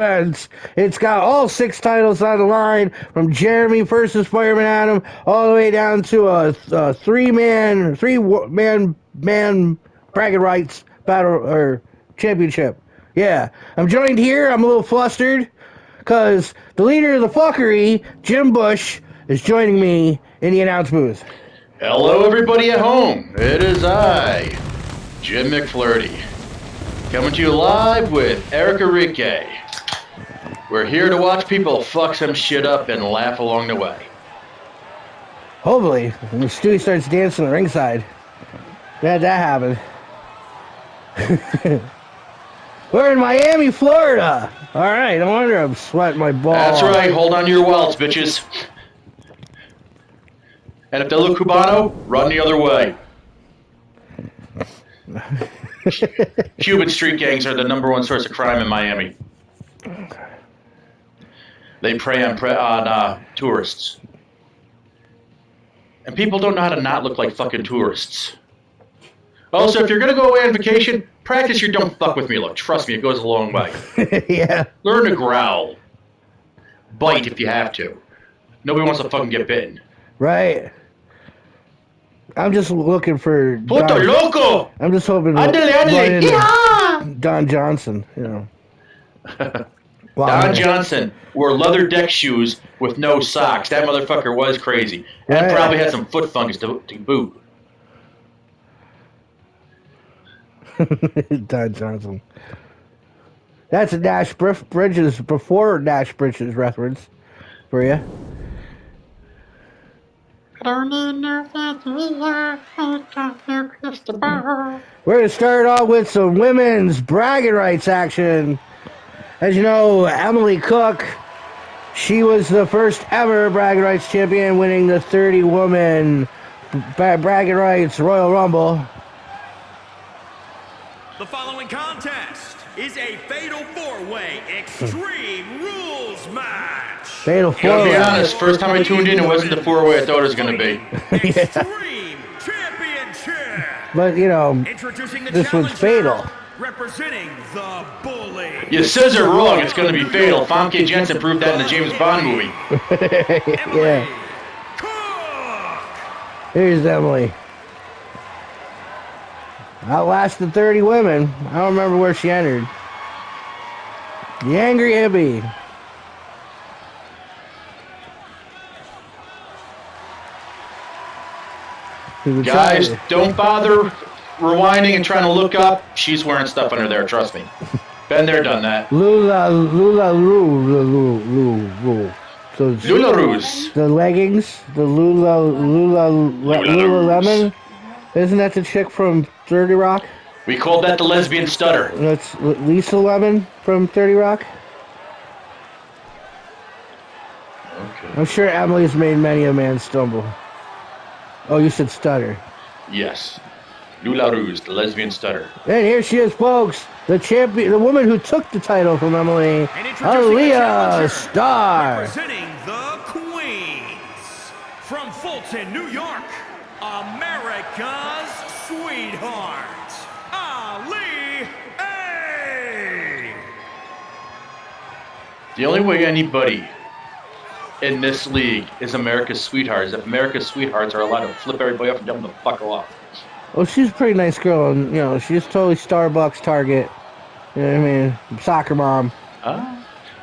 It's got all 6 titles on the line, from Jeremy versus Fireman Adam all the way down to a three man bragging rights battle or championship. Yeah, I'm joined here. I'm a little flustered because the leader of the fuckery, Jim Bush, is joining me in the announce booth. Hello, everybody at home. It is I, Jim McFlurty, coming to you live with Erica Rique. We're here to watch people fuck some shit up and laugh along the way. Hopefully, when Stewie starts dancing at ringside. Yeah, that happened. We're in Miami, Florida. All right, no wonder I'm sweating my balls. That's right. Hold on to your wallets, bitches. And if they look Cubano, run the other way. Cuban street gangs are the #1 source of crime in Miami. They prey on tourists. And people don't know how to not look like fucking tourists. Also, if you're going to go away on vacation, practice your don't fuck with me look. Trust me, it goes a long way. Yeah. Learn to growl. Bite if you have to. Nobody wants to fucking get bitten. Right. I'm just looking for Puto loco! I'm just hoping Don Johnson, you know. Don Johnson wore leather deck shoes with no socks. That motherfucker was crazy. And probably had some foot fungus to boot. Don Johnson. That's a Nash Bridges before Nash Bridges reference for you. We're going to start off with some women's bragging rights action. As you know, Emily Cook, she was the first ever bragging rights champion, winning the 30-woman bragging rights Royal Rumble. The following contest is a Fatal 4-Way Extreme Rules match. Fatal 4-Way. Gotta be honest, first time I tuned in, it wasn't the 4-way I thought it was going to be. Extreme Championship. But, you know, Introducing the this was fatal. Representing the Bully. You says it wrong, it's going to be fatal. Famke Jensen proved that in the James Bond movie. Yeah. Cook. Here's Emily. Outlasted 30 women. I don't remember where she entered. The Angry Hippie. Guys, don't bother rewinding and trying to look up. She's wearing stuff under there, trust me. Been there, done that. Lularoos. So Lularoos. The leggings, the Lululemon. Isn't that the chick from 30 Rock? We called that the lesbian stutter. That's Lisa Lemon from 30 Rock. Okay. I'm sure Emily's made many a man stumble. Oh, you said stutter. Yes. Lularoos, the lesbian stutter. And here she is, folks. The champion, the woman who took the title from Emily, Aaliyah Starr. Representing the Queens. From Fulton, New York, America's sweetheart, Ali A. The only way anybody in this league is America's sweetheart is if America's sweethearts are allowed to flip everybody off and dump them the fuck off. Well, she's a pretty nice girl, and, you know, she's totally Starbucks target. You know what I mean? Soccer mom.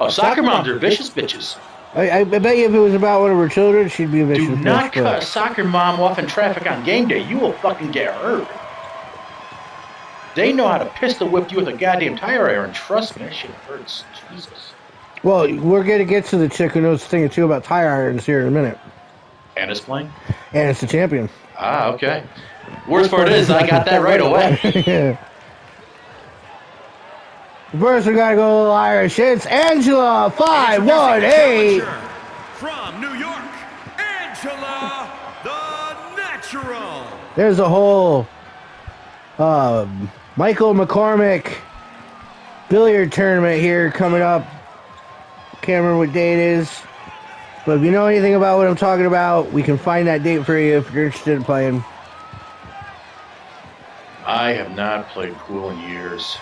Soccer moms are vicious bitches. I bet you if it was about one of her children, she'd be a vicious bitch. Do not cut a soccer mom off in traffic on game day. You will fucking get hurt. They know how to pistol whip you with a goddamn tire iron. Trust me, that shit hurts. Jesus. Well, we're going to get to the chick who knows a thing or two about tire irons here in a minute. Anna's playing? And it's the champion. Ah, okay. Worst part is, I got that right away. Yeah. First, we got to go a little Irish. It's Angela 518. From New York, Angela the Natural. There's a whole Michael McCormick billiard tournament here coming up. Can't remember what date it is. But if you know anything about what I'm talking about, we can find that date for you if you're interested in playing. I have not played pool in years.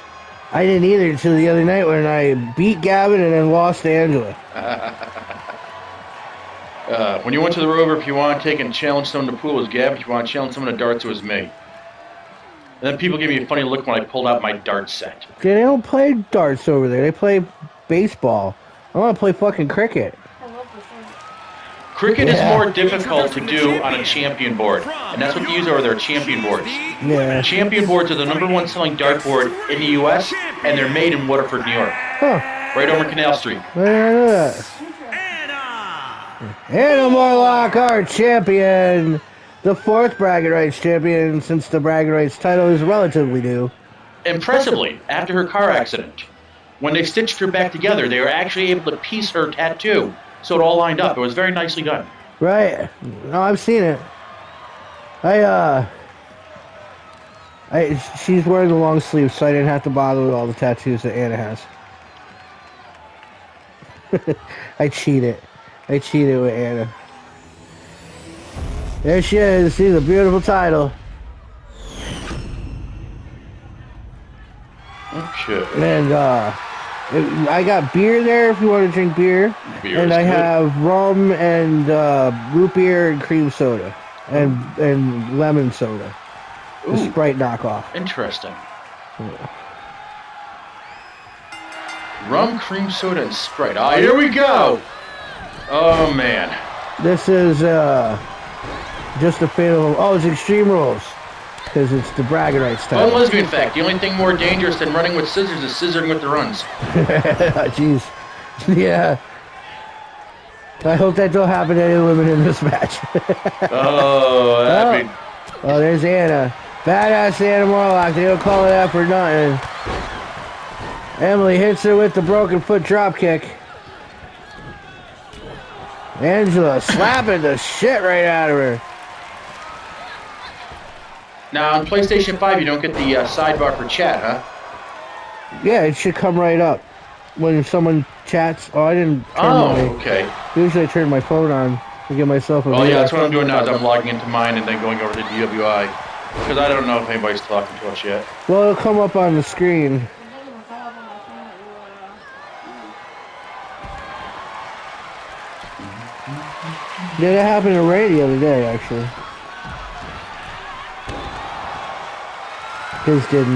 I didn't either until the other night when I beat Gavin and then lost to Angela. When you went to the Rover, if you want to take and challenge someone to pool, it was Gavin. If you want to challenge someone to darts, it was me. And then people gave me a funny look when I pulled out my dart set. They don't play darts over there. They play baseball. I want to play fucking cricket. Cricket is more difficult to do on a champion board, and that's what they use over there, champion boards. Yeah. Champion boards are the #1 selling dartboard in the U.S., and they're made in Waterford, New York. Huh. Right over Canal Street. I didn't know that. Anna Morlock, our champion. The 4th bragging rights champion since the bragging rights title is relatively new. Impressively, after her car accident, when they stitched her back together, they were actually able to piece her tattoo, so it all lined up. It was very nicely done. Right. No, I've seen it. She's wearing the long sleeves, so I didn't have to bother with all the tattoos that Anna has. I cheated with Anna. There she is. She's a beautiful title. Okay. And I got beer there if you want to drink beer. Beer And is I good. have rum and root beer and cream soda and lemon soda. The Ooh. Sprite knockoff. Interesting. Rum, cream soda, and Sprite. Ah, here we go. Oh, man. This is just a fatal. Oh, it's Extreme Rules because it's the bragging rights One title. lesbian fact, the only thing more dangerous than running with scissors is scissoring with the runs. Jeez. Yeah. I hope that don't happen to any women in this match. Oh, that'd be... Oh, there's Anna. Badass Anna Morlock. They don't call it that for nothing. Emily hits her with the broken foot drop kick. Angela slapping the shit right out of her. Now, on PlayStation 5, you don't get the sidebar for chat, huh? Yeah, it should come right up when someone chats. Oh, I didn't turn Okay. Usually I turn my phone on to give myself a Oh, video. yeah, that's what I'm doing now is I'm logging into mine and then going over to DWI. Because I don't know if anybody's talking to us yet. Well, it'll come up on the screen. Yeah, that happened to Ray the other day, actually. His didn't,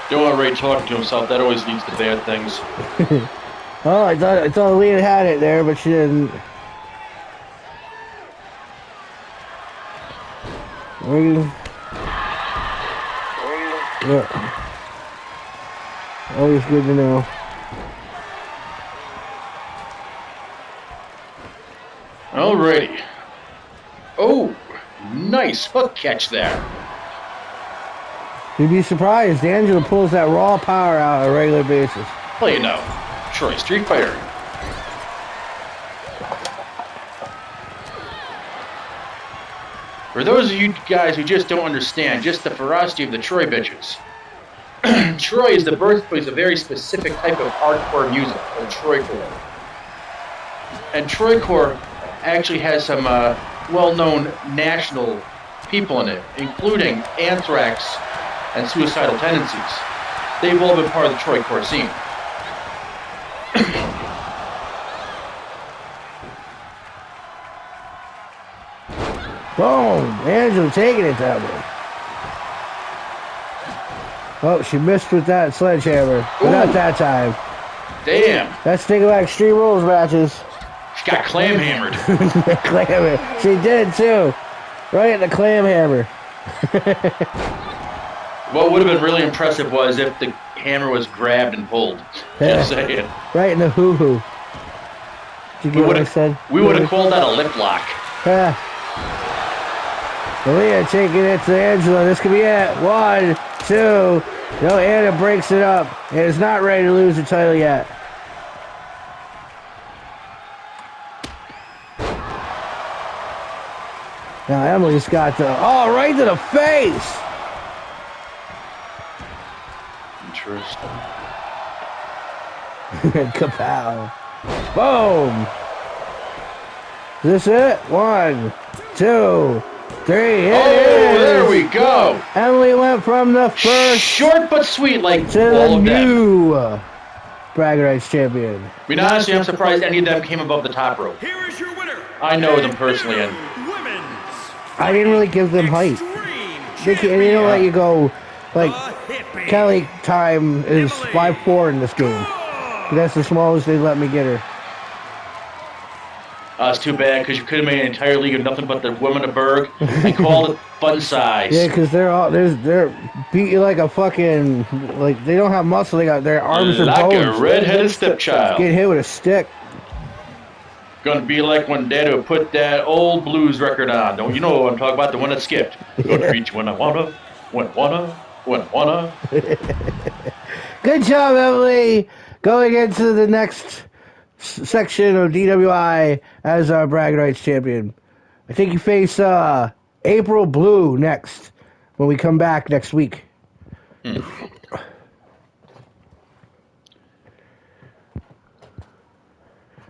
Don't want Ray talking to himself. That always leads to bad things. Oh, I thought Leah had it there, but she didn't. Yeah. Always good to know. Alrighty. Oh, nice hook catch there. You'd be surprised. Angela pulls that raw power out on a regular basis. Well, you know, Troy Street Fighter. For those of you guys who just don't understand, just the ferocity of the Troy bitches. Troy is the birthplace of a very specific type of hardcore music, called Troycore. And Troycore actually has some well-known national people in it, including Anthrax and Suicidal Tendencies. They've all been part of the Troycore scene. Boom! Angela taking it that way. Oh, she missed with that sledgehammer. But not Ooh. that time. Damn, That's thinking about Extreme Rules matches. she got clam hammered. Clam hammer. She did too. Right at the clam hammer. What would have been really impressive was if the hammer was grabbed and pulled. Just saying. Right in the hoo-hoo. Did you get what I said? We would have called that a lip lock. Yeah. Leah taking it to Angela. This could be it. 1, 2. No, Anna breaks it up. And is not ready to lose the title yet. Now Emily's got the... Oh, right to the face! Interesting. Kapow. Boom! Is this it? 1, 2, Three. There we go. Emily went from the first Short but sweet, like to the all of them. new Bragging Rights champion. I mean, honestly, I'm surprised any of them came above the top rope. Here is your winner. I know them personally, and Women's I didn't really give them height. Extreme They don't let you go, like, The hippie. Kelly time is 5'4" in this game. That's the smallest they let me get her. it's too bad because you could have made an entire league of nothing but the women of Berg and called it fun size. Yeah, because they're beat you like a fucking, like, they don't have muscle, they got their arms and like bones. a redheaded stepchild. Get hit with a stick. Gonna be like when Dad would put that old blues record on. Don't you know what I'm talking about? The one that skipped. Gonna reach when I wanna, when I wanna. Good job, Emily. Going into the next section of DWI as our Bragging Rights champion. I think you face April Blue next when we come back next week.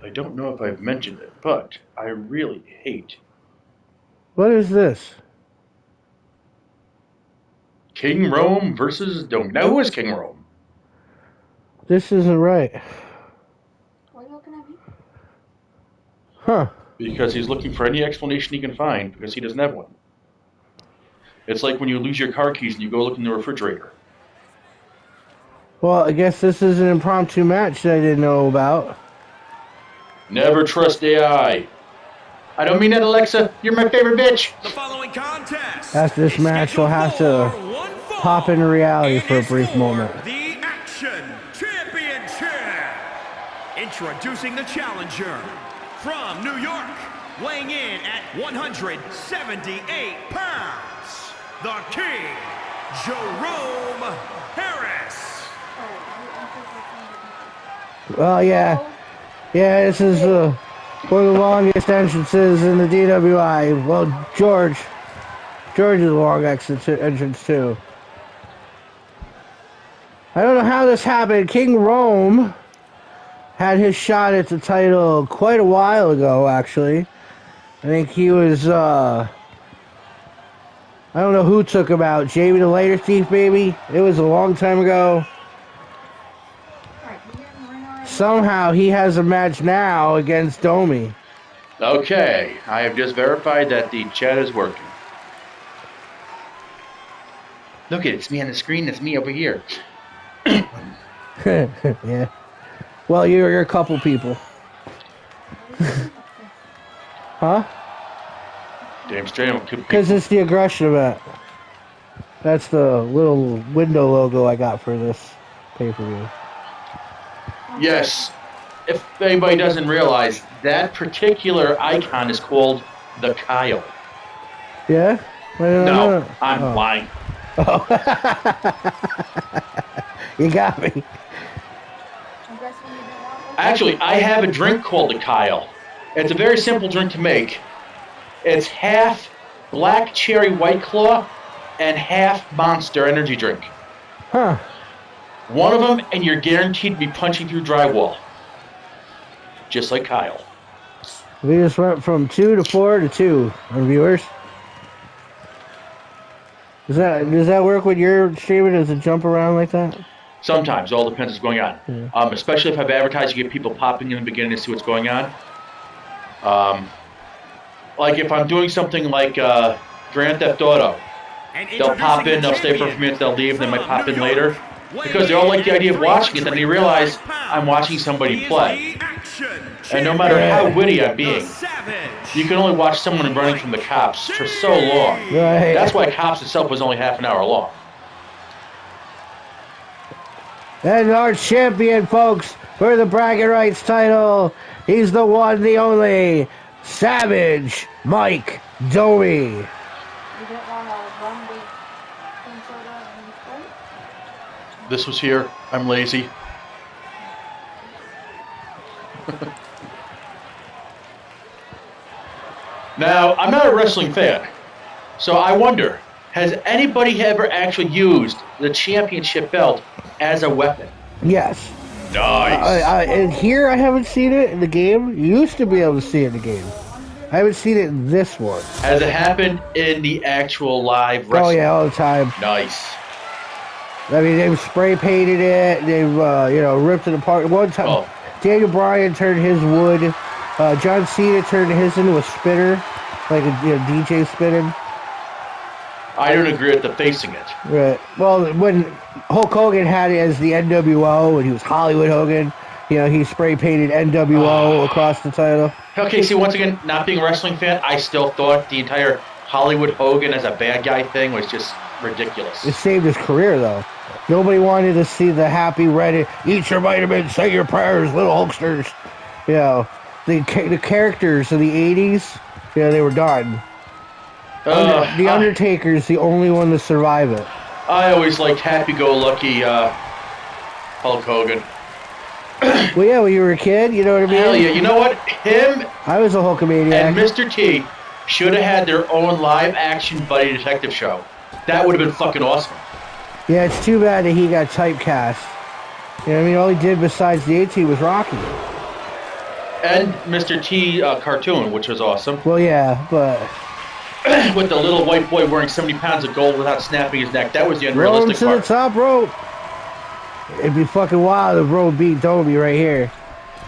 I don't know if I've mentioned it, but I really hate What is this? King Rome versus Dome. Now, who is King Rome? This isn't right. Why are you looking at me? Huh. Because he's looking for any explanation he can find because he doesn't have one. It's like when you lose your car keys and you go look in the refrigerator. Well, I guess this is an impromptu match that I didn't know about. Never trust AI. I don't mean that, Alexa. You're my favorite bitch. The following contest. After this is match, we'll have scheduled to for one fall. pop into reality It for a is brief for moment. The Action Championship. Introducing the challenger from New York, weighing in at 178 pounds, the King, Jerome Harris. Well, yeah. Yeah, this is one of the longest entrances in the DWI. Well, George is a long entrance too. I don't know how this happened. King Rome had his shot at the title quite a while ago, actually. I think he was, I don't know who took him out. Jamie the Later Thief, maybe? It was a long time ago. Somehow he has a match now against Domi. Okay, I have just verified that the chat is working. Look at it, it's me on the screen, it's me over here. Yeah. Well, you're a couple people. Huh? Damn straight. Because it's the aggression event. That's the little window logo I got for this pay-per-view. Yes, if anybody doesn't realize, that particular icon is called the Kyle. Yeah? No, I'm Oh. lying. Oh. You got me. Actually, I have a drink called the Kyle. It's a very simple drink to make. It's half black cherry White Claw and half Monster energy drink. Huh. One of them, and you're guaranteed to be punching through drywall. Just like Kyle. We just went from 2 to 4 to 2 on viewers. Does that work when you're streaming? Does it jump around like that? Sometimes, all depends what's going on. Yeah. Especially if I've advertised, you get people popping in the beginning to see what's going on. Like if I'm doing something like Grand Theft Auto, they'll pop in, they'll stay for a few minutes, they'll leave, they might pop in later. Because they all like the idea of watching it, then they realize I'm watching somebody play. And no matter how witty I'm being, you can only watch someone running from the cops for so long. Right. That's why Cops itself was only half an hour long. And our champion, folks, for the Bragging Rights title, he's the one, the only, Savage Mike Domi. You didn't want to run the cream soda and Sprite? This was here. I'm lazy. Now, I'm not a wrestling fan, so I wonder, has anybody ever actually used the championship belt as a weapon? Yes. Nice. And here I haven't seen it in the game. You used to be able to see it in the game. I haven't seen it in this one. Has it happened in the actual live Oh wrestling? yeah, all the time. Nice. I mean, they've spray painted it. They've ripped it apart. One time, Oh. Daniel Bryan turned his wood. John Cena turned his into a spinner, like a DJ spinning. I don't agree with the facing it. Right. Well, when Hulk Hogan had it as the NWO, and he was Hollywood Hogan, he spray painted NWO across the title. Okay, see, once again, not being a wrestling fan, I still thought the entire Hollywood Hogan as a bad guy thing was just ridiculous. It saved his career, though. Nobody wanted to see the happy Reddit, eat your vitamins, say your prayers, little Hulksters. The characters of the 80s, they were done. The Undertaker's the only one to survive it. I always liked happy-go-lucky Hulk Hogan. Well, yeah, when you were a kid, you know what I mean? Hell yeah, you know what? Him I was a Hulkamaniac. and Mr. T should have had their own live-action Buddy Detective show. That would have been fucking awesome. Yeah, it's too bad that he got typecast. You know what I mean? All he did besides the 18 was Rocky. And Mr. T cartoon, which was awesome. Well, yeah, but... With the little white boy wearing 70 pounds of gold without snapping his neck. That was the Roll him unrealistic to part. the top rope. It'd be fucking wild if Roe beat Toby right here.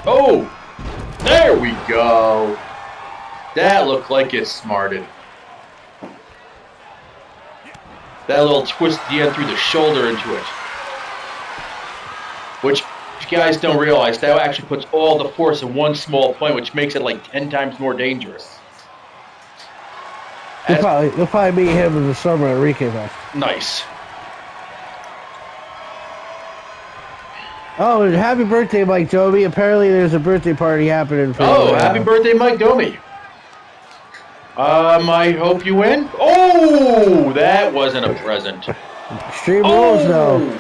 Oh! There we go! That looked like it smarted. That little twist at the end threw the shoulder into it. Which, if you guys don't realize, that actually puts all the force in one small point, which makes it like 10 times more dangerous. You'll probably meet him in the summer at Rike Fest. Nice. Oh, and happy birthday, Mike Toby. Apparently there's a birthday party happening for Oh, you. happy birthday, Mike Domi. I hope you win. Oh, that wasn't a present. Extreme Rules, though.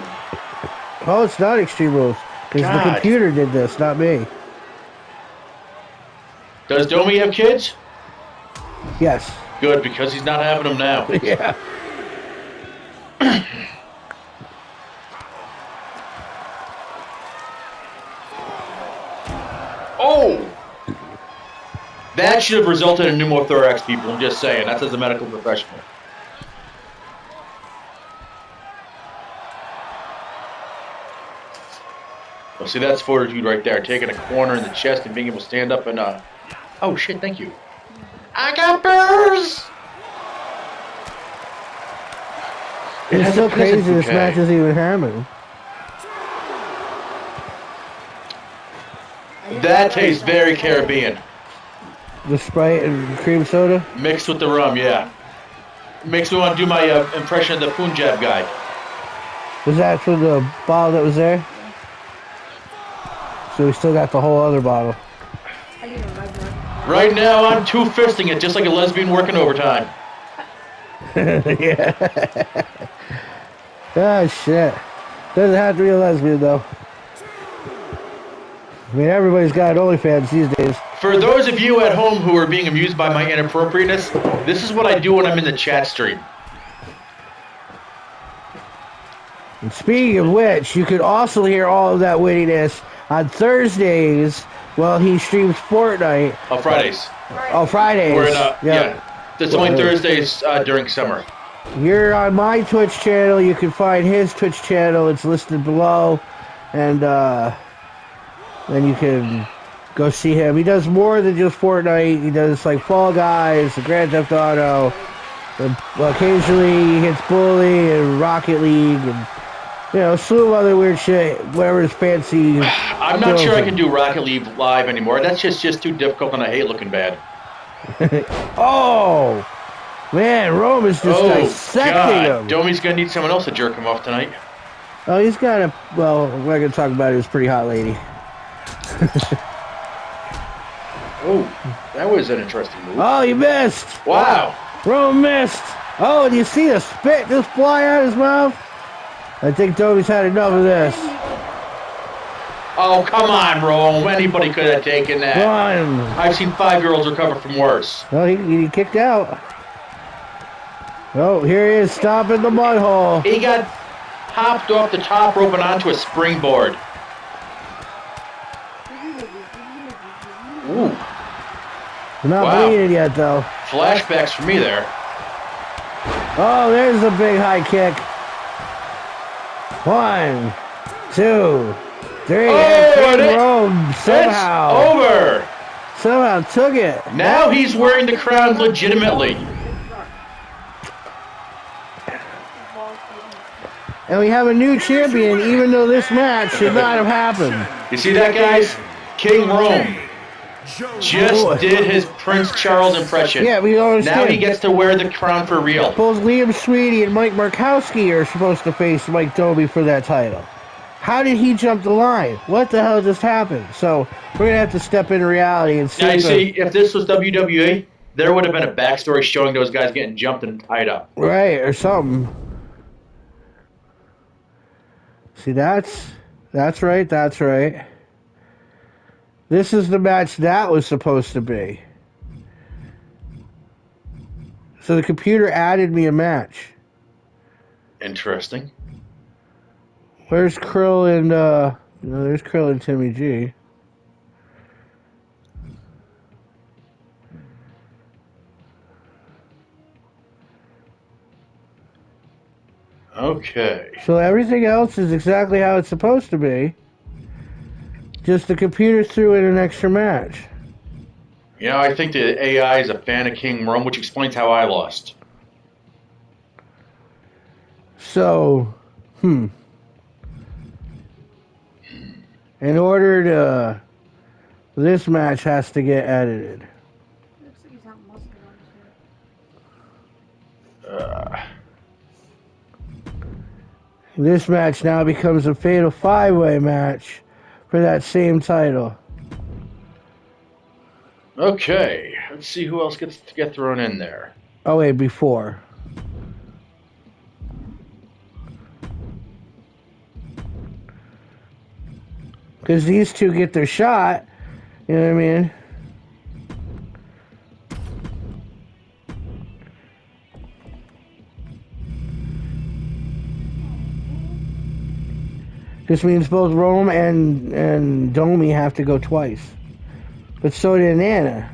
Oh, it's not Extreme Rules. Because the God. computer did this, not me. Does Domi have kids? Yes. Good, because he's not having them now. Yeah. Oh! That should have resulted in pneumothorax, people. I'm just saying. That's as a medical professional. Well, see, that's fortitude right there. Taking a corner in the chest and being able to stand up and, Oh, shit, thank you. I got burrs! It's so crazy this bouquet. match is even happening. That tastes very Caribbean. The Sprite and cream soda. Mixed with the rum, yeah. Makes me want to do my impression of the Punjab guy. Was that from the bottle that was there? So we still got the whole other bottle. I need a red one. Right now, I'm two-fisting it just like a lesbian working overtime. Yeah. Ah, shit. Doesn't have to be a lesbian, though. I mean, everybody's got OnlyFans these days. For those of you at home who are being amused by my inappropriateness, this is what I do when I'm in the chat stream. And speaking of which, you could also hear all of that wittiness on Thursdays while he streams Fortnite. Oh, Fridays. Oh, Fridays. We're in, yeah. It's only Thursdays during summer. You're on my Twitch channel. You can find his Twitch channel. It's listed below. And then you can go see him. He does more than just Fortnite. He does like Fall Guys, the Grand Theft Auto. And, occasionally he hits Bully and Rocket League and a slew of other weird shit. Whatever his fancy. I'm not sure I can do Rocket League live anymore. That's just too difficult and I hate looking bad. Oh! Man, Rome is just dissecting him. Domi's gonna need someone else to jerk him off tonight. Oh, he's got a... Well, we're not going to talk about it. It's a pretty hot lady. Oh, that was an interesting move. Oh, you missed! Wow. Rome missed! Oh, do you see the spit just fly out of his mouth? I think Toby's had enough of this. Oh, come on, Rome. Anybody could have taken that. Run! I've seen 5-year-olds recover from worse. Well, he kicked out. Oh, here he is stomping the mud hole. He got hopped off the top rope and onto a springboard. Ooh. Not Wow. bleeding yet, though. Flashbacks for me there. Oh, there's a big high kick. 1, 2, 3. Oh, And and King it- Rome somehow took it. Now he's wearing the crown legitimately. And we have a new champion, even though this match should not have happened. You see that, guys? King Rome just did his Prince Charles impression. Yeah, we don't understand. Now he gets to wear the crown for real. Both Liam Sweetie and Mike Markowski are supposed to face Mike Doby for that title. How did he jump the line? What the hell just happened? So we're going to have to step into reality and see. Now, you see, if this was WWE, there would have been a backstory showing those guys getting jumped and tied up. Right, or something. See, that's right, that's right. This is the match that was supposed to be. So the computer added me a match. Interesting. Where's Krill and, there's Krill and Timmy G. Okay. So everything else is exactly how it's supposed to be. Just the computer threw in an extra match. You know, I think the AI is a fan of King Rome, which explains how I lost. So, in order to, this match has to get edited. Looks like he's not muscling on his head. This match now becomes a fatal 5-way match for that same title. Okay, let's see who else gets to get thrown in there. Oh wait, before. Because these two get their shot, you know what I mean? This means both Rome and Domi have to go twice. But so did Nana.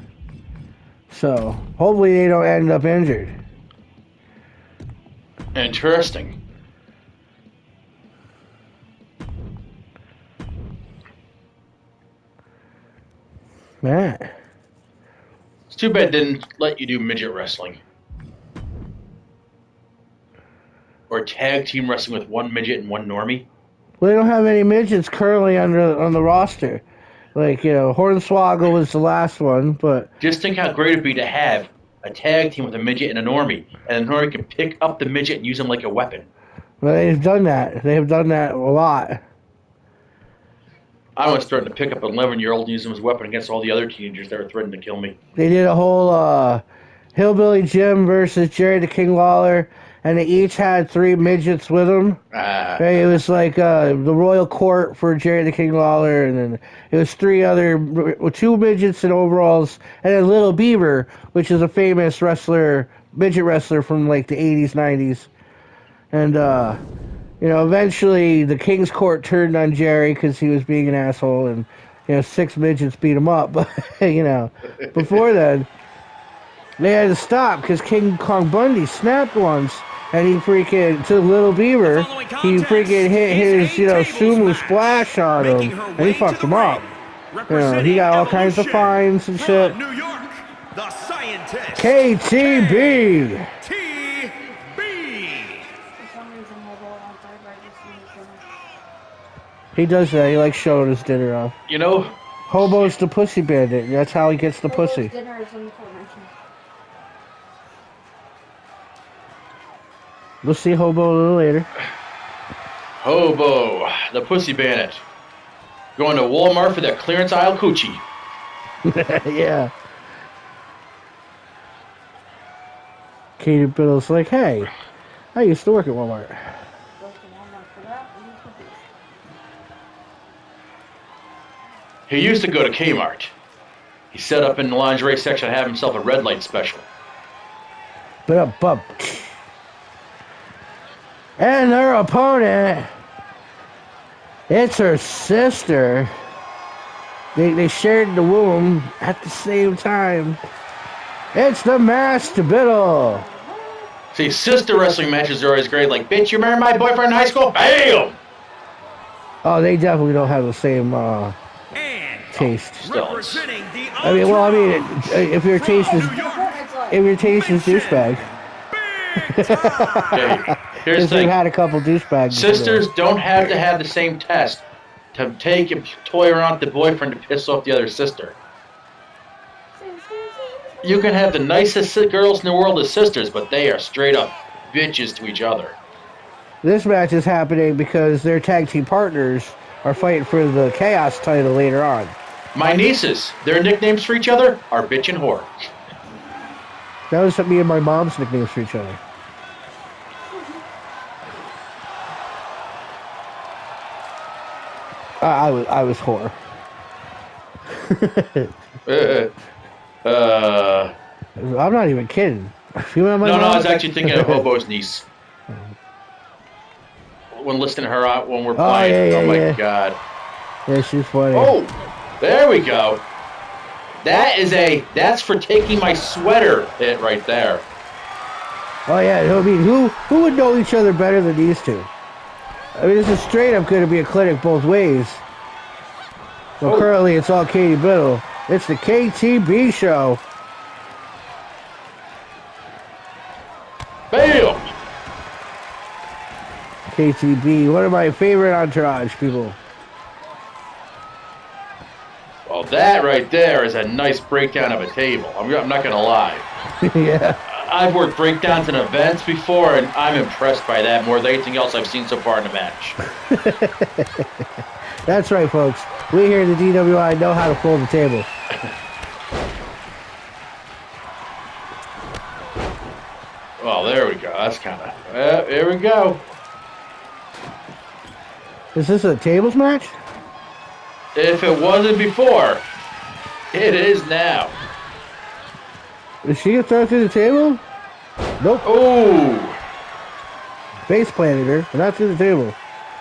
So, hopefully they don't end up injured. Interesting. Matt. It's too bad they didn't let you do midget wrestling. Or tag team wrestling with one midget and one normie. Well, they don't have any midgets currently on the roster. Like, Hornswoggle was the last one, but... Just think how great it'd be to have a tag team with a midget and a normie. And the normie can pick up the midget and use him like a weapon. Well, they've done that. They have done that a lot. I was starting to pick up an 11-year-old and use him as a weapon against all the other teenagers that were threatening to kill me. They did a whole Hillbilly Jim versus Jerry the King Lawler, and they each had 3 midgets with them. It was like the Royal Court for Jerry the King Lawler, and then it was 2 midgets in overalls, and then Little Beaver, which is a famous midget wrestler from like the 80s, 90s. And, eventually the King's Court turned on Jerry because he was being an asshole, and, 6 midgets beat him up. But, before then, they had to stop because King Kong Bundy snapped once, and he freaking, to Little Beaver, he freaking hit his, sumo splash on him, and he fucked him up. He got all kinds of fines and shit. New York, the scientist. KTB! TB. For some reason, Hobo wants everybody to see his dinner. He does that. He likes showing his dinner off. You know, Hobo's the pussy bandit. That's how he gets the Hobo's pussy. dinner is in the formation. We'll see Hobo a little later. Hobo, the pussy bandit. Going to Walmart for that clearance aisle coochie. Yeah. Katie Biddle's like, hey, I used to work at Walmart. Goes to Walmart for that, and he's cookies. He used to go to Kmart. He set up in the lingerie section to have himself a red light special. But and their opponent, it's her sister, They shared the womb at the same time. It's the masked battle. See, sister wrestling matches are always great. Like, bitch, you remember my boyfriend in high school? Bam! Oh, they definitely don't have the same And taste. representing the I mean, well, I mean, if your taste is New York, if your taste is douchebag, Big Time. Okay, here's because the they've thing. had a couple douchebags. Sisters don't have to have the same test to take and toy around with the boyfriend to piss off the other sister. You can have the nicest girls in the world as sisters, but they are straight up bitches to each other. This match is happening because their tag team partners are fighting for the Chaos title later on. My nieces, their nicknames for each other are bitch and whore. That was me and my mom's nicknames for each other. I was whore. I'm not even kidding. You know my No, mom? I was actually thinking of Hobo's niece. When listening to her out when we're playing. yeah, Oh my yeah. god. Yeah, she's funny. Oh, there we go. That's for taking my sweater hit right there. Oh yeah, I mean, who would know each other better than these two? I mean, this is straight up going to be a clinic both ways. Well, currently it's all Katie Biddle. It's the KTB show. Bam! KTB, one of my favorite Entourage people. Well, that right there is a nice breakdown of a table. I'm not going to lie. Yeah. I've worked breakdowns in events before, and I'm impressed by that more than anything else I've seen so far in the match. That's right, folks. We here at the DWI know how to fold the table. Well, there we go. That's kind of... here we go. Is this a tables match? If it wasn't before, it is now. Is she gonna throw it through the table? Nope. Ooh. Face planted her, but not through the table.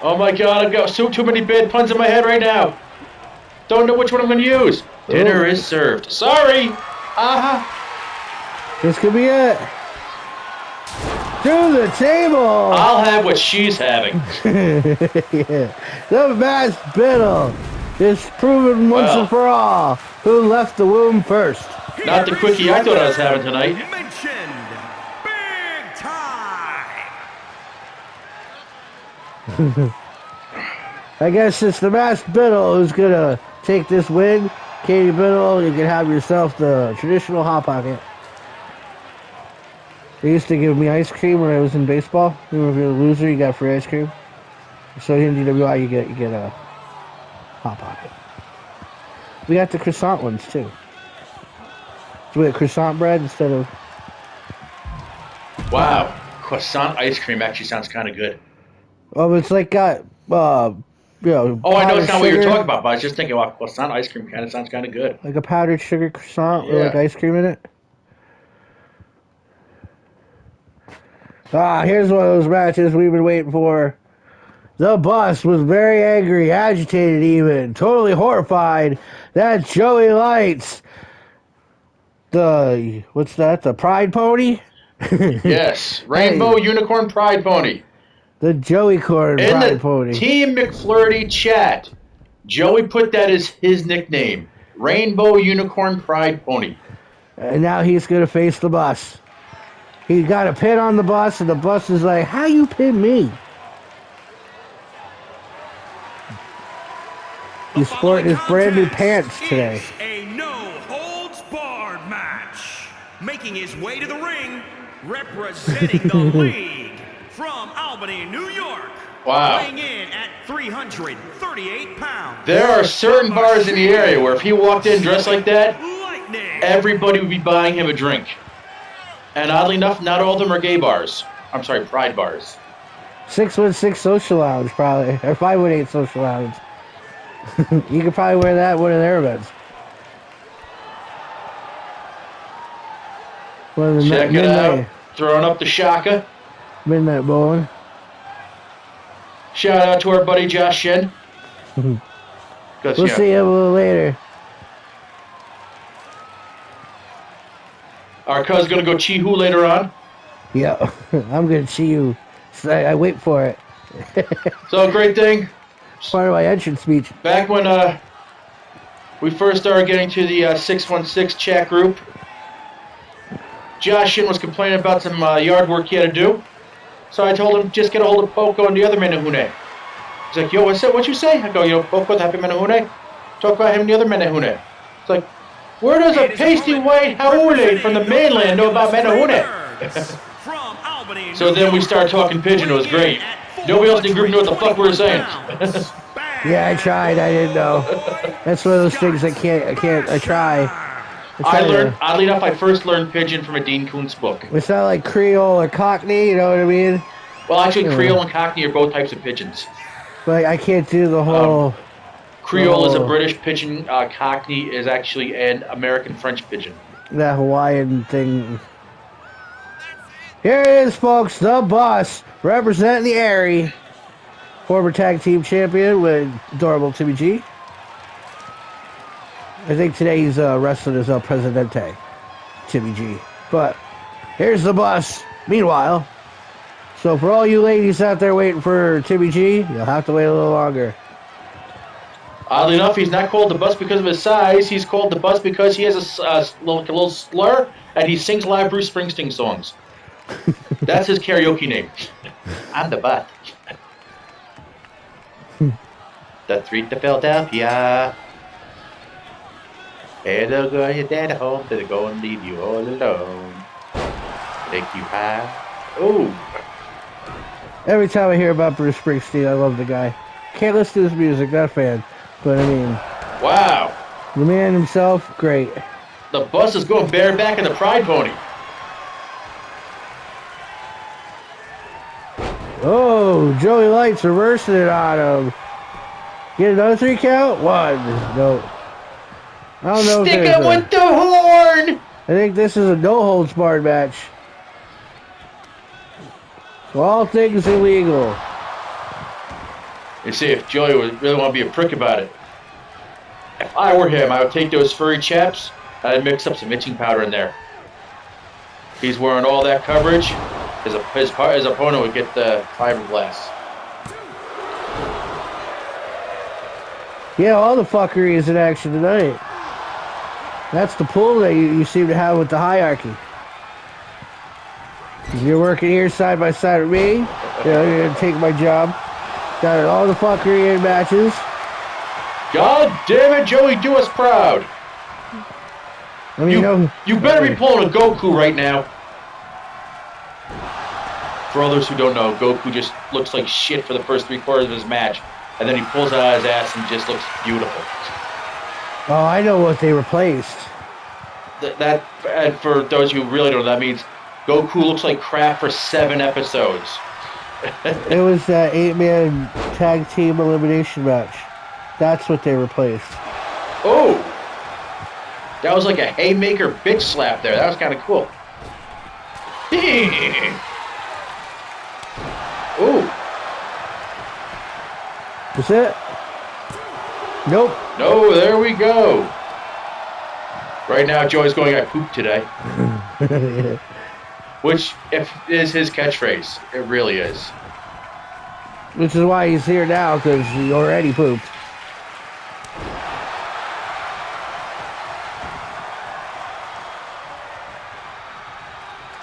Oh my god, I've got too many bad puns in my head right now. Don't know which one I'm going to use. Dinner is served. Sorry. This could be it. Through the table. I'll have what she's having. Yeah. The masked battle is proven once and for all who left the womb first. Not the quickie I thought I was having tonight. Mentioned Big Time. I guess it's the masked battle who's gonna take this win. Katie Biddle, you can have yourself the traditional Hot Pocket. They used to give me ice cream when I was in baseball. You know, if you're a loser, you got free ice cream. So here in DWI, you get a Hot Pocket. We got the croissant ones too. So we got croissant bread instead of. Wow. Croissant ice cream actually sounds kind of good. Oh, it's like got you know. Oh, I know it's not what you're sugar, talking about, but I was just thinking, wow, croissant ice cream kind of sounds kind of good. Like a powdered sugar croissant with like Yeah. ice cream in it. Here's one of those matches we've been waiting for. The boss was very angry, agitated even, totally horrified that Joey Lights, what's that, the Pride Pony? Yes. Rainbow Unicorn Pride Pony. The Joey Corn In Pride the Pony. Team McFlurry chat, Joey put that as his nickname. Rainbow Unicorn Pride Pony. And now he's going to face the boss. He got a pin on the boss, and the boss is like, how you pin me? He's sporting his brand new pants today. A no-holds-barred match. Making his way to the ring, representing the league from Albany, New York. Wow. Weighing in at 338 pounds. There are certain bars in the area where if he walked in dressed like that, Lightning. everybody would be buying him a drink. And oddly enough, not all of them are gay bars. I'm sorry, pride bars. 616 Social Lounge, probably. Or 518 Social Lounge. You could probably wear that at one of their events. One of the Check it midnight, out. Throwing up the shaka. midnight bowling. Shout out to our buddy Josh Shin. 'Cause, We'll yeah, see him a little later. Our cousin's gonna go Chi-Hu later on. Yeah, I'm gonna see you. So I wait for it. So great thing. Part of my entrance speech. Back when we first started getting to the 616 chat group, Josh Shin was complaining about some yard work he had to do. So I told him, just get a hold of Poco and the other Menehune. He's like, yo, what's that? What you say? I go, yo, Poco, the happy Menehune. Talk about him and the other Menehune. It's like, where does a pasty white Haole from the mainland know about Menehune? So then we started talking pigeon. It was great. Nobody else in the group knew what the fuck we were saying. Yeah, I tried. I didn't know. That's one of those things I try. I learned, oddly enough, I first learned pigeon from a Dean Koontz book. It's not like Creole or Cockney, you know what I mean? Well, actually, Creole and Cockney are both types of pigeons. But I can't do the whole... Creole is a British pigeon. Cockney is actually an American French pigeon. That Hawaiian thing. Here it is, folks. The Boss representing the Airy. Former tag team champion with adorable Timmy G. I think today he's wrestling as El Presidente, Timmy G. But here's the Boss. Meanwhile, so for all you ladies out there waiting for Timmy G, you'll have to wait a little longer. Oddly enough, he's not called the Bus because of his size. He's called the Bus because he has a little slur, and he sings live Bruce Springsteen songs. That's his karaoke name. I'm the Bus. The street to Philadelphia. Hey, they'll go your dad home, they'll go and leave you all alone. Take you high. Ooh. Every time I hear about Bruce Springsteen, I love the guy. Can't listen to his music, not a fan. But I mean... Wow. The man himself, great. The Bus is going bareback in the Pride Pony. Oh, Joey Light's reversing it on him. Get another 3 count? 1. No. I don't know. Stick it with the horn! I think this is a no-holds-barred match. So all things illegal. You see, if Joey would really want to be a prick about it, if I were him, I would take those furry chaps and I'd mix up some itching powder in there. He's wearing all that coverage. His opponent would get the fiberglass. Yeah, all the fuckery is in action tonight. That's the pull that you seem to have with the hierarchy. You're working here side by side with me. You're going to take my job. Got all the fuckery in matches. God damn it, Joey, do us proud. I mean, you better be pulling a Goku right now. For others who don't know, Goku just looks like shit for the first 3/4 of his match. And then he pulls it out of his ass and just looks beautiful. Oh, I know what they replaced. And for those who really don't know, that means Goku looks like crap for 7 episodes. It was that 8-man tag team elimination match. That's what they replaced. Oh! That was like a haymaker bitch slap there. That was kind of cool. Ooh. Is it? Nope. No, there we go. Right now, Joey's going, I pooped today. Which is his catchphrase. It really is. Which is why he's here now, because he already pooped.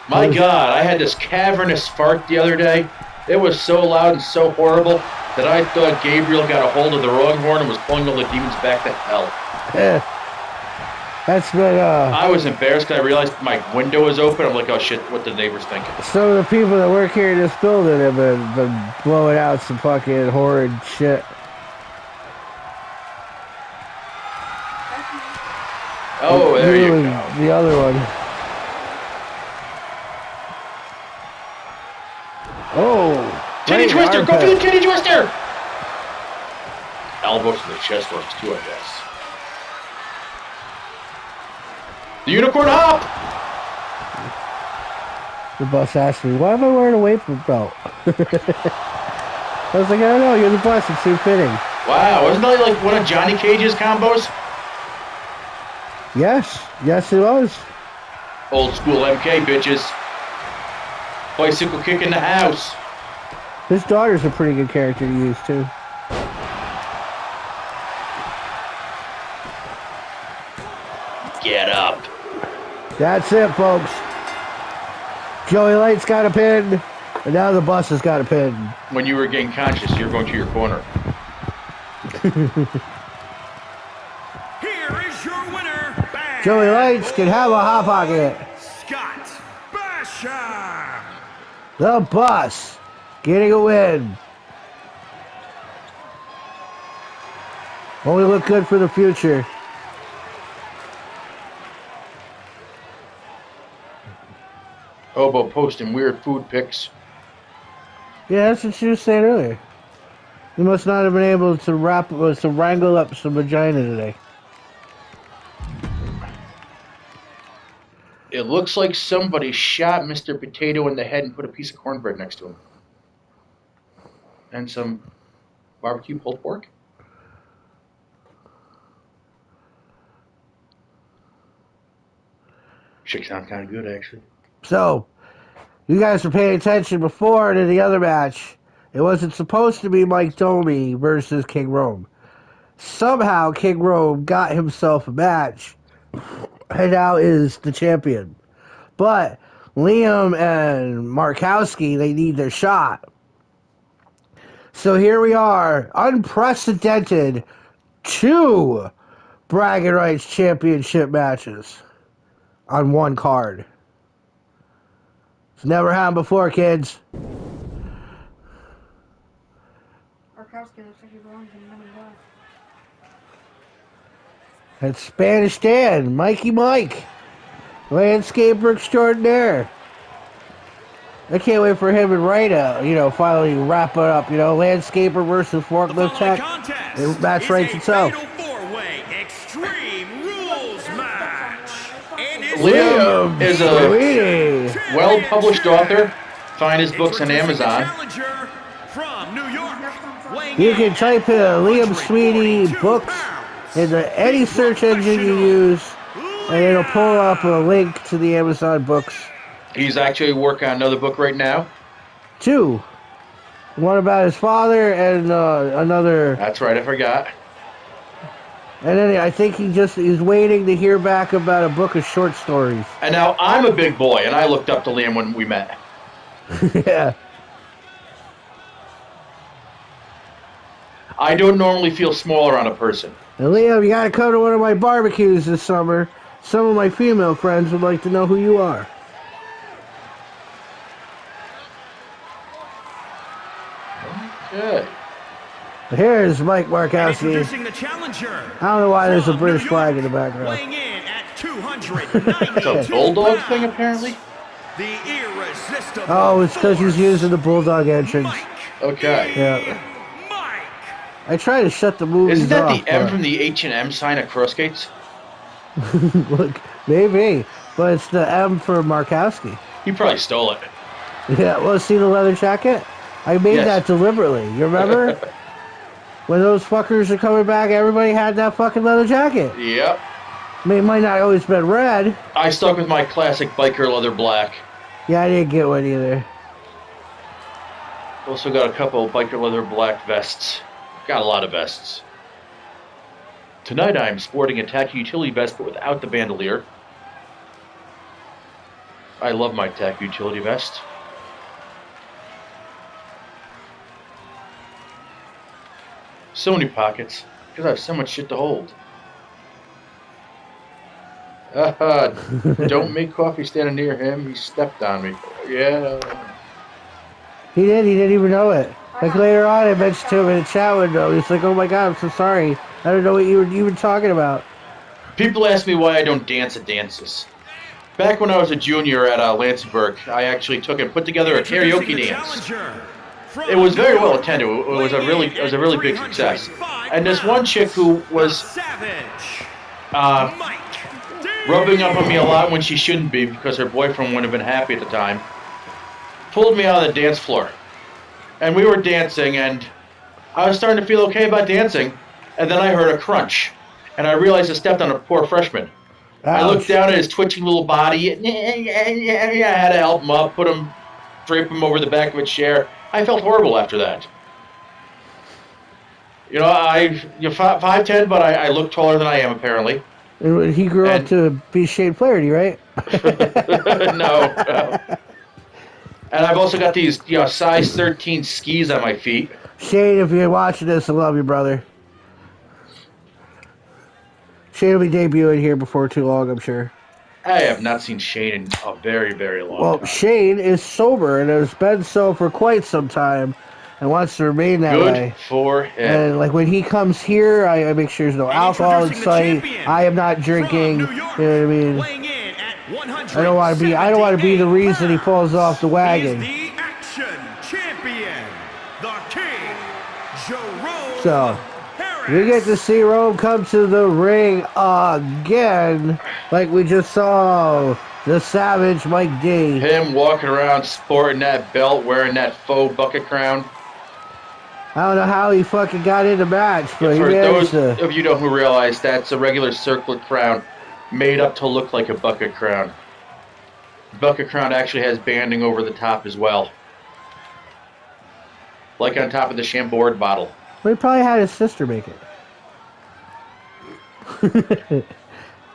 My God, I had this cavernous fart the other day. It was so loud and so horrible that I thought Gabriel got a hold of the wrong horn and was pulling all the demons back to hell. That's been, I was embarrassed because I realized my window was open. I'm like, oh shit, what the neighbors thinking? Some of the people that work here in this building have been blowing out some fucking horrid shit. Oh, there you go. The other one. Oh! Titty great twister! Go armpit. for the titty twister! Elbows to the chest works too, I guess. The unicorn hop! The boss asked me, why am I wearing a weight belt? I was like, I don't know, you're the boss, it's too fitting. Wow, wasn't that like one of Johnny Cage's combos? Yes, it was. Old school MK, bitches. Bicycle kick in the house. His daughter's a pretty good character to use, too. Get up. That's it, folks. Joey Light's got a pin, and now the bus has got a pin. When you regain conscious, you're going to your corner. Here is your winner, Bad Joey Lights can have a hot pocket. Scott Basham. The bus getting a win. Only look good for the future. Hobo posting weird food pics. Yeah, that's what she was saying earlier. You must not have been able to wrangle up some vagina today. It looks like somebody shot Mr. Potato in the head and put a piece of cornbread next to him. And some barbecue pulled pork. Should sound kind of good, actually. So, you guys were paying attention before to the other match. It wasn't supposed to be Mike Domi versus King Rome. Somehow, King Rome got himself a match and now is the champion. But Liam and Markowski, they need their shot. So here we are, unprecedented 2 Bragging Rights Championship matches on one card. It's never happened before, kids. Arkowski looks like he belongs in Men in Black. That's Spanish Dan, Mikey Mike, landscaper extraordinaire. I can't wait for him and Rita, finally wrap it up. Landscaper versus forklift tech. It match rates itself. Extreme Rules match. And it's Liam is a Sweetie. well-published author. Find his books on Amazon. Challenger from New York. You can type in Liam Sweetie books into any search engine you use, and it'll pull up a link to the Amazon books. He's actually working on another book right now. 2. One about his father and another. That's right, I forgot. And then I think he's waiting to hear back about a book of short stories. And now I'm a big boy, and I looked up to Liam when we met. Yeah. I don't normally feel smaller on a person. And Liam, you gotta come to one of my barbecues this summer. Some of my female friends would like to know who you are. Okay. Here's Mike Markowski. Introducing the challenger. I don't know why there's a from British New flag York, in the background. Weighing in at 292 It's a bulldog pounds, thing, apparently? The irresistible. Oh, it's because he's using the bulldog entrance. Mike. Okay. Yeah. Mike. I try to shut the movies Isn't that off. the M from the H&M sign at Crossgates? Look, maybe, but it's the M for Markowski. He probably stole it. Yeah, well, see the leather jacket? I made Yes. that deliberately. You remember? When those fuckers are coming back, everybody had that fucking leather jacket. Yep. I mean, it might not always been red. I stuck with my classic biker leather black. Yeah, I didn't get one either. Also got a couple of biker leather black vests. Got a lot of vests. Tonight I am sporting a tacky utility vest, but without the bandolier. I love my tacky utility vest. So many pockets, because I have so much shit to hold. Don't make coffee standing near him. He stepped on me. Yeah. He didn't even know it. Like later on, I mentioned to him in the chat window. He's like, "Oh my god, I'm so sorry. I don't know what you were even talking about." People ask me why I don't dance at dances. Back when I was a junior at Lansingburg, I actually took and put together a karaoke dance. It was very well attended. It was a really big success. And this one chick who was rubbing up on me a lot when she shouldn't be because her boyfriend wouldn't have been happy at the time, pulled me out of the dance floor. And we were dancing, and I was starting to feel okay about dancing, and then I heard a crunch. And I realized I stepped on a poor freshman. I looked Ouch. down at his twitching little body. And I had to help him up, drape him over the back of a chair. I felt horrible after that. You know, you're 5'10", but I look taller than I am, apparently. And he grew up And- to be Shane Flaherty, right? No. And I've also got these, size 13 skis on my feet. Shane, if you're watching this, I love you, brother. Shane will be debuting here before too long, I'm sure. I have not seen Shane in a very, very long Well, time. Shane is sober and has been so for quite some time and wants to remain that Good way. for him. And like when he comes here, I make sure there's no alcohol in Introducing the sight. champion I am not drinking. You from New York, know what I mean? weighing in at I don't want to be. I don't want to be the 178 reason he falls off the He wagon. is the action champion, the King, Jerome So, Harris. We get to see Rome come to the ring again, like we just saw the Savage Mike D. Him walking around sporting that belt, wearing that faux bucket crown. I don't know how he fucking got in the match, but he For managed those to. of you who realize, that's a regular circlet crown made up to look like a bucket crown. Bucket crown actually has banding over the top as well. Like on top of the Chambord bottle. Well, he probably had his sister make it.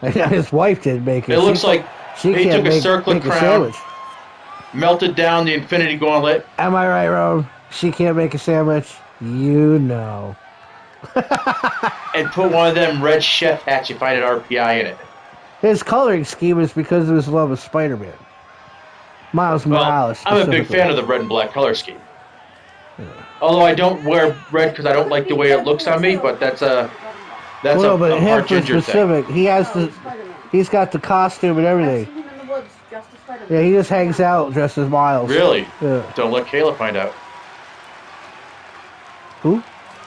His wife didn't make it. It looks like she he can't took a make, circlet make a crown, sandwich. melted down the Infinity Gauntlet, Am I right, Rome? She can't make a sandwich. You know. and put one of them red chef hats you find at RPI in it. His coloring scheme is because of his love of Spider-Man. Miles Well, Morales. I'm a big fan of the red and black color scheme. Although I don't wear red because I don't like the way it looks on me, but that's a Well, but a him part for ginger thing. specific, he has the, he's got the costume and I've everything. seen him in the woods dressed as Spider-Man. Yeah, he just hangs out dressed as Miles. Really? Yeah. Don't let Kayla find out. Who?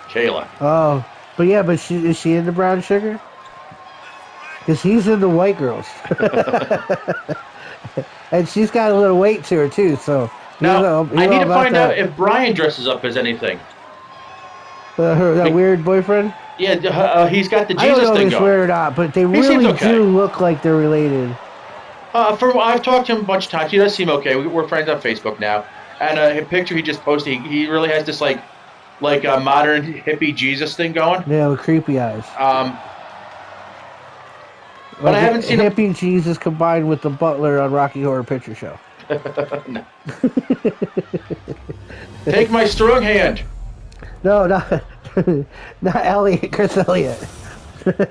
Kayla. Oh, but yeah, but is she into brown sugar? Because he's into white girls. And she's got a little weight to her too, so. Now, I need to find out that. if Brian dresses up as anything. That weird boyfriend. Yeah, he's got the I don't Jesus know if thing he's going. weird or not, but they seems really okay. do look like they're related. I've talked to him a bunch of times. He does seem okay. We're friends on Facebook now. And a picture he just posted, he really has this like a modern hippie Jesus thing going. Yeah, with creepy eyes. But I haven't seen him. Hippie Jesus combined with the butler on Rocky Horror Picture Show. No. Take my strong hand. No, not not Elliot, Chris Elliott.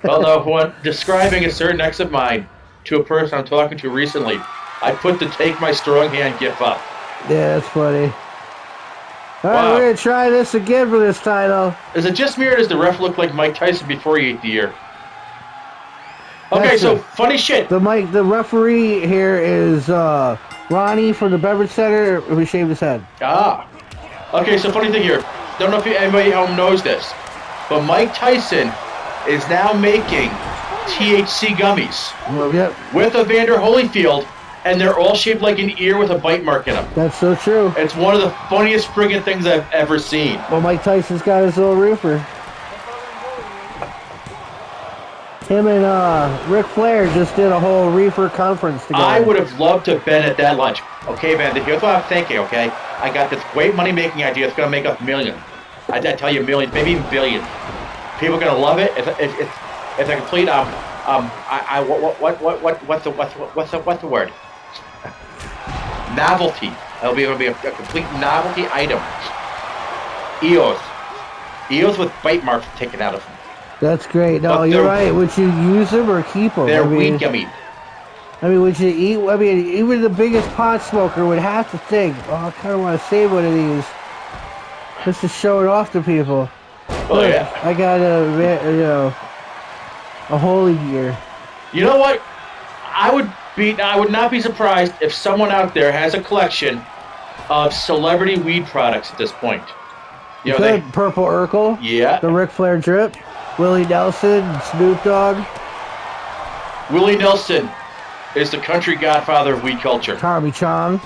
Well, no, when describing a certain ex of mine to a person I'm talking to recently, I put the "Take my strong hand" gif up. Yeah, that's funny. All right, Wow. we're gonna try this again for this title. Is it just me or does the ref look like Mike Tyson before he ate the ear? Okay, That's so it. funny shit. The referee here is Ronnie from the Beverage Center, who shaved his head. Ah. Okay, so funny thing here. Don't know if anybody at home knows this, but Mike Tyson is now making THC gummies Well, yep, with Evander Holyfield, and they're all shaped like an ear with a bite mark in them. that's so true. It's one of the funniest friggin' things I've ever seen. Well, Mike Tyson's got his little roofer. Him and Ric Flair just did a whole reefer conference together. I would have loved to have been at that lunch. Okay, man, here's what I'm thinking, okay? I got this great money-making idea. It's going to make us millions. I tell you, millions, maybe even billions. People are going to love it. It's a complete, what's the word? Novelty. It'll be a complete novelty item. EOS. EOS with bite marks taken out of them. That's great. No, But you're they're- right. Would you use them or keep them? They're weed gummy. I mean, would you eat? I mean, even the biggest pot smoker would have to think, oh, I kind of want to save one of these just to show it off to people. Oh, Look, yeah. I got a holy gear. You know what? I would not be surprised if someone out there has a collection of celebrity weed products at this point. You know, Good Purple Urkel, yeah. the Ric Flair drip, Willie Nelson, Snoop Dogg, Willie Nelson is the country godfather of weed culture. Tommy Chong.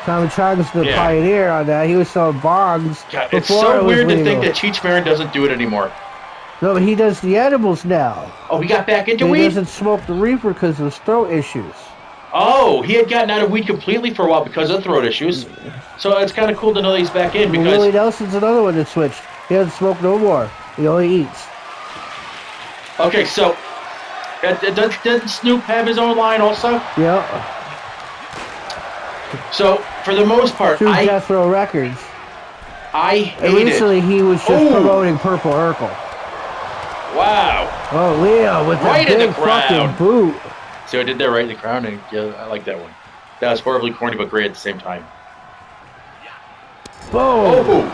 Tommy Chong is the Yeah. pioneer on that. He was selling bongs God, it's before so it was weird to legal. think that Cheech Marin doesn't do it anymore. No, but he does the edibles now. Oh, he got back into He weed? doesn't smoke the reefer because of his throat issues. Oh, he had gotten out of weed completely for a while because of throat issues. So it's kind of cool to know that he's back in Willie because... Nelson's another one that switched. He doesn't smoke no more. He only eats. Okay, so... doesn't Snoop have his own line also? Yeah. So, for the most part, Through Death Row Records. I And hate recently it. he was just Ooh. promoting Purple Urkel. Wow. Oh, Leo with Right the in the big fucking crowd. boot. So I did that right in the crown, and yeah, I like that one. That was horribly corny, but great at the same time. Boom. Oh!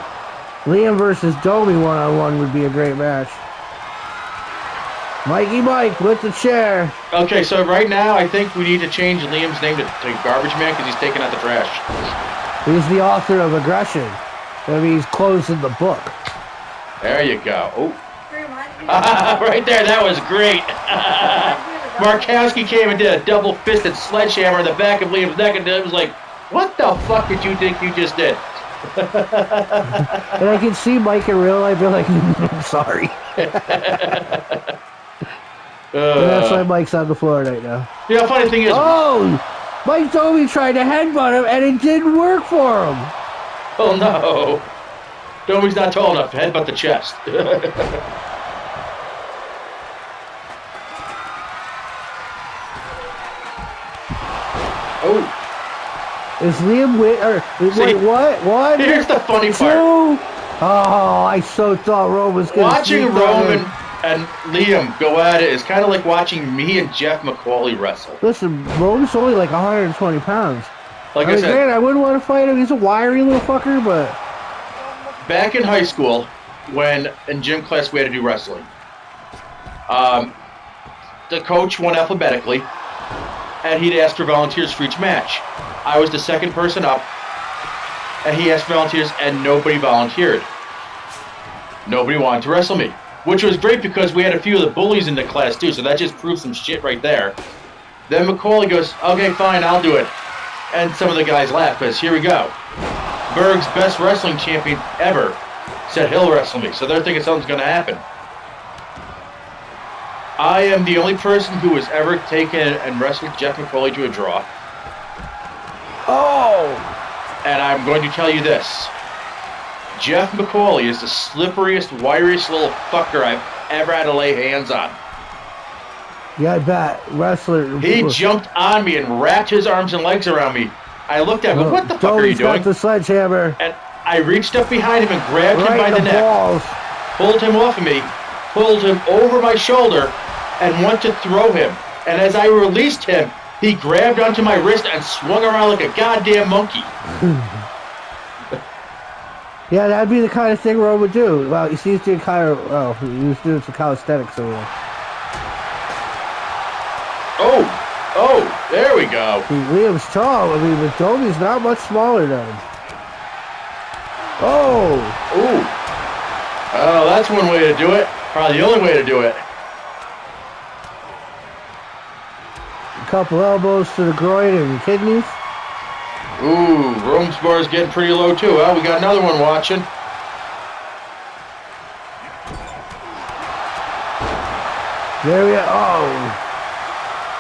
Liam versus Domi one-on-one would be a great match. Mikey Mike with the chair. Okay, so right now I think we need to change Liam's name to Garbage Man because he's taking out the trash. He's the author of Aggression. That means closing the book. There you go. Oh. Reminds me Right there, that was great. Markowski came and did a double-fisted sledgehammer in the back of Liam's neck, and it was like, what the fuck did you think you just did? And I can see Mike in real life be like, I'm sorry. And that's why Mike's on the floor right now. Yeah, funny thing is, Oh! Mike Domi tried to headbutt him, and it didn't work for him. oh no, Domi's not tall enough to headbutt the chest. Oh, Is Liam wait, what? One? here's the funny Two? part. Oh, I so thought Rome was going to Watching Roman and Liam go at it is kind of like watching me and Jeff McCauley wrestle. Listen, Rome's only like 120 pounds. Like I I mean, said, man, I wouldn't want to fight him. He's a wiry little fucker, but... back in high school, when in gym class we had to do wrestling, the coach went alphabetically, and he'd ask for volunteers for each match. I was the second person up, and he asked volunteers, and nobody volunteered. Nobody wanted to wrestle me, which was great because we had a few of the bullies in the class too, so that just proved some shit right there. Then McCauley goes, okay, fine, I'll do it. And some of the guys laugh because here we go. Berg's best wrestling champion ever said he'll wrestle me, so they're thinking something's going to happen. I am the only person who has ever taken and wrestled Jeff McCauley to a draw. Oh! And I'm going to tell you this. Jeff McCauley is the slipperiest, wiriest little fucker I've ever had to lay hands on. Yeah, I bet. Wrestler... He jumped on me and wrapped his arms and legs around me. I looked at him, what the fuck are you Domi's got doing? the sledgehammer. And I reached up behind him and grabbed him Right by in the the neck, balls. pulled him off of me, pulled him over my shoulder, and went to throw him. And as I released him, he grabbed onto my wrist and swung around like a goddamn monkey. Yeah, that'd be the kind of thing Rome would do. Well, you see, he's doing kind of... Oh, he was doing some calisthenics over there. Oh, there we go. Liam's tall. I mean, but Domi's not much smaller than him. Oh! Ooh. Oh, that's one way to do it. Probably the only way to do it. A couple elbows to the groin and kidneys. Ooh, Rome's bar is getting pretty low too. Well, we got another one watching. There we go. Oh!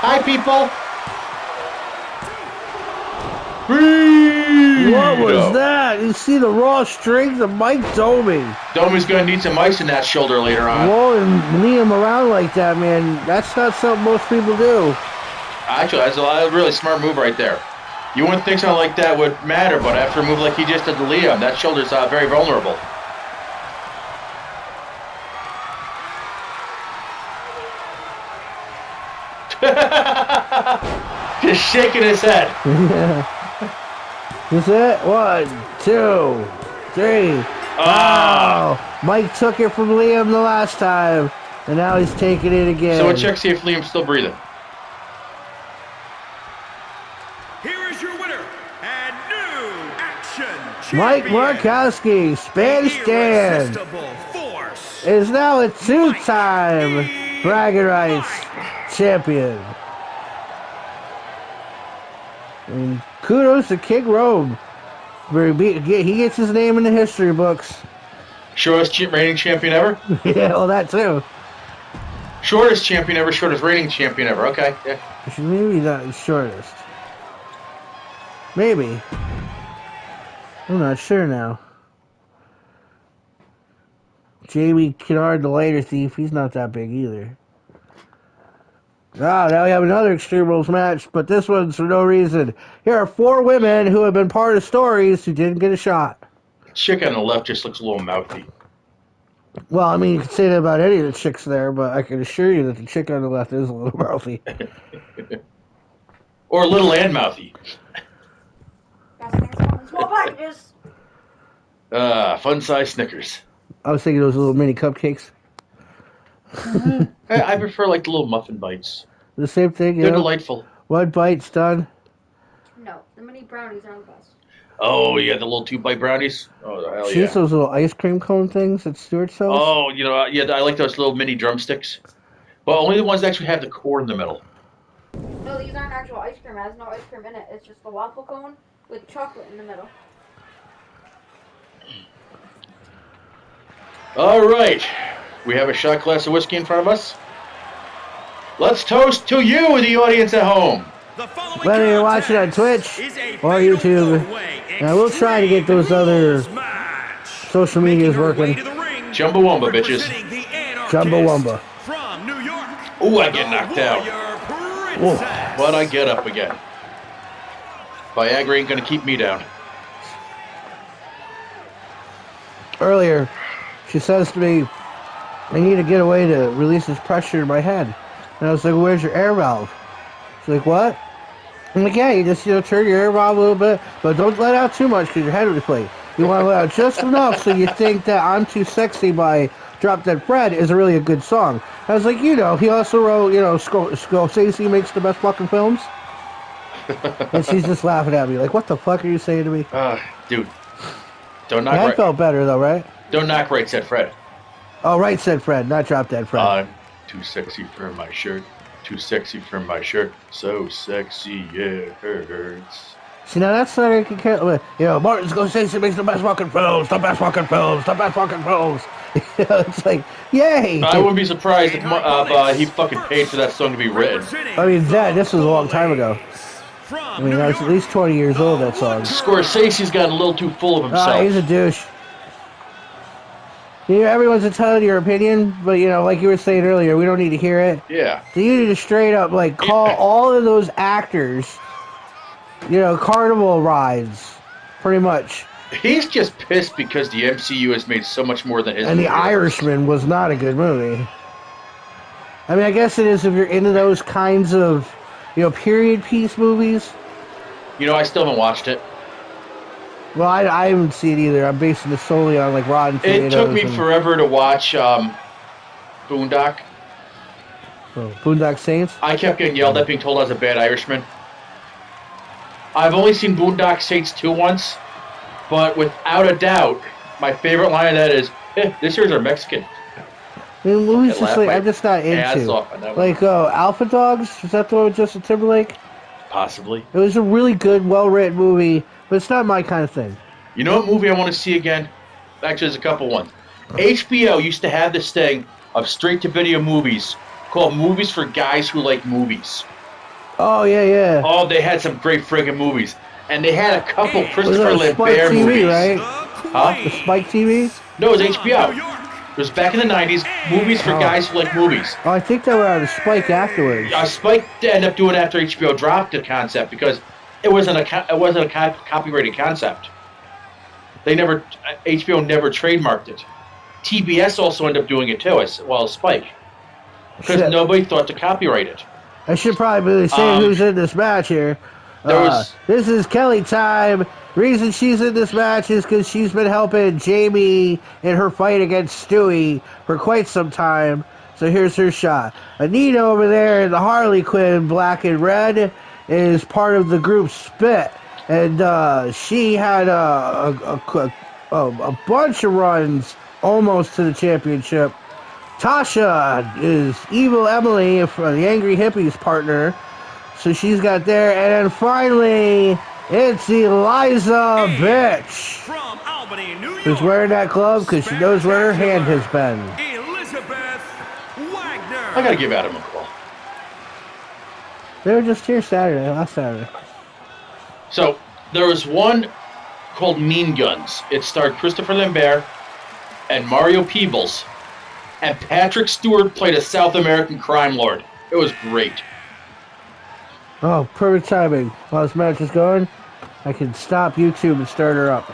Hi, people. What was that? You see the raw strength of Mike Domi. Domi's going to need some ice in that shoulder later on. Rolling Liam around like that, man. That's not something most people do. Actually, that's a really smart move right there. You wouldn't think something like that would matter, but after a move like he just did to Liam, that shoulder's very vulnerable. Just shaking his head. Is it? 1, 2, 3. Oh! Mike took it from Liam the last time, and now he's taking it again. So we'll check see if Liam's still breathing. Here is your winner and new action Mike champion, Markowski, Spanish Dan, Irresistible Force, is now a two-time bragging rights champion. And kudos to King Rome. He gets his name in the history books. Shortest reigning champion ever? Yeah, well, that too. Shortest champion ever, shortest reigning champion ever. Okay, yeah. Maybe not the shortest. Maybe. I'm not sure now. Jamie Kennard, the lighter thief, he's not that big either. Ah, now we have another Extreme Rules match, but this one's for no reason. Here are 4 women who have been part of stories who didn't get a shot. Chick on the left just looks a little mouthy. Well, I mean, you can say that about any of the chicks there, but I can assure you that the chick on the left is a little mouthy. Or little and mouthy. Got things come in small packages. Fun size Snickers. I was thinking those little mini cupcakes. I prefer like the little muffin bites. The same thing, you They're know? delightful. One bite's done. No, the mini brownies are the best. Oh, yeah, the little 2-bite brownies. Oh, hell She's yeah. those little ice cream cone things that Stuart sells. Oh, you know, yeah, I like those little mini drumsticks. But only the ones that actually have the core in the middle. No, these aren't actual ice cream. It has no ice cream in it. It's just a waffle cone with chocolate in the middle. All right. We have a shot glass of whiskey in front of us. Let's toast to you, the audience at home. Whether you're watching on Twitch or YouTube, and I will try to get those other social medias working. Chumbawamba, bitches. Chumbawamba. From New York. Ooh, I get knocked out. But I get up again. Viagra ain't gonna keep me down. Earlier, she says to me, I need to get away to release this pressure in my head. And I was like, where's your air valve? She's like, what? I'm like, yeah, you just, turn your air valve a little bit, but don't let out too much because your head will deflate. You want to let out just enough so you think that I'm Too Sexy by Drop Dead Fred is really a good song. I was like, he also wrote, Scorsese makes the best fucking films. And she's just laughing at me like, what the fuck are you saying to me? Dude. Don't knock That right. felt better though, right? Don't knock right, said Fred. Oh, right, said Fred, not Drop Dead Fred. I'm too sexy for my shirt. Too sexy for my shirt. So sexy, yeah, it hurts. See, now that's not I can care. Martin Scorsese makes the best fucking films, the best fucking films, the best fucking films. It's like, yay! I wouldn't be surprised if he fucking paid for that song to be written. I mean, this was a long time ago. I mean, that's at least 20 years old, that song. Scorsese's gotten a little too full of himself. He's a douche. Everyone's entitled to your opinion, but, like you were saying earlier, we don't need to hear it. Yeah. So you need to straight up, call all of those actors, carnival rides, pretty much. He's just pissed because the MCU has made so much more than his And The movie. Irishman was not a good movie. I mean, I guess it is if you're into those kinds of, period piece movies. I still haven't watched it. Well, I haven't seen it either. I'm basing this solely on, Rotten Tomatoes. It took me forever to watch Boondock. Oh, Boondock Saints? I kept getting yelled at being told I was a bad Irishman. I've only seen Boondock Saints 2 once, but without a doubt, my favorite line of that is, this here's our Mexican. I mean, movies just I'm just not into. Off on that one. Alpha Dogs? Was that the one with Justin Timberlake? Possibly. It was a really good, well-written movie, but it's not my kind of thing. You know what movie I want to see again? Actually, there's a couple ones. HBO used to have this thing of straight-to-video movies called Movies for Guys Who Like Movies. Oh, yeah. Oh, they had some great friggin' movies. And they had a couple Was Christopher that Spike Lambert TV, movies. right? Huh? The Spike TV? No, it was HBO. It was back in the 90s, Movies for Guys Who Like Movies. Oh, I think they were on Spike afterwards. Spike ended up doing it after HBO dropped the concept because it wasn't a copyrighted concept. HBO never trademarked it. TBS also ended up doing it too, as well as Spike, because nobody thought to copyright it. I should probably say who's in this match here. This is Kelly time. Reason she's in this match is because she's been helping Jamie in her fight against Stewie for quite some time. So here's her shot. Anita over there in the Harley Quinn black and red is part of the group Spit. And she had a bunch of runs almost to the championship. Tasha is Evil Emily, the Angry Hippies partner. So she's got there. And then finally, it's Eliza Bitch. From Albany, New York. Who's wearing that glove because she knows where her hand has been. Elizabeth Wagner. I gotta give Adam a call. They were just here last Saturday. So, there was one called Mean Guns. It starred Christopher Lambert and Mario Peebles. And Patrick Stewart played a South American crime lord. It was great. Oh, perfect timing. While this match is going, I can stop YouTube and start her up.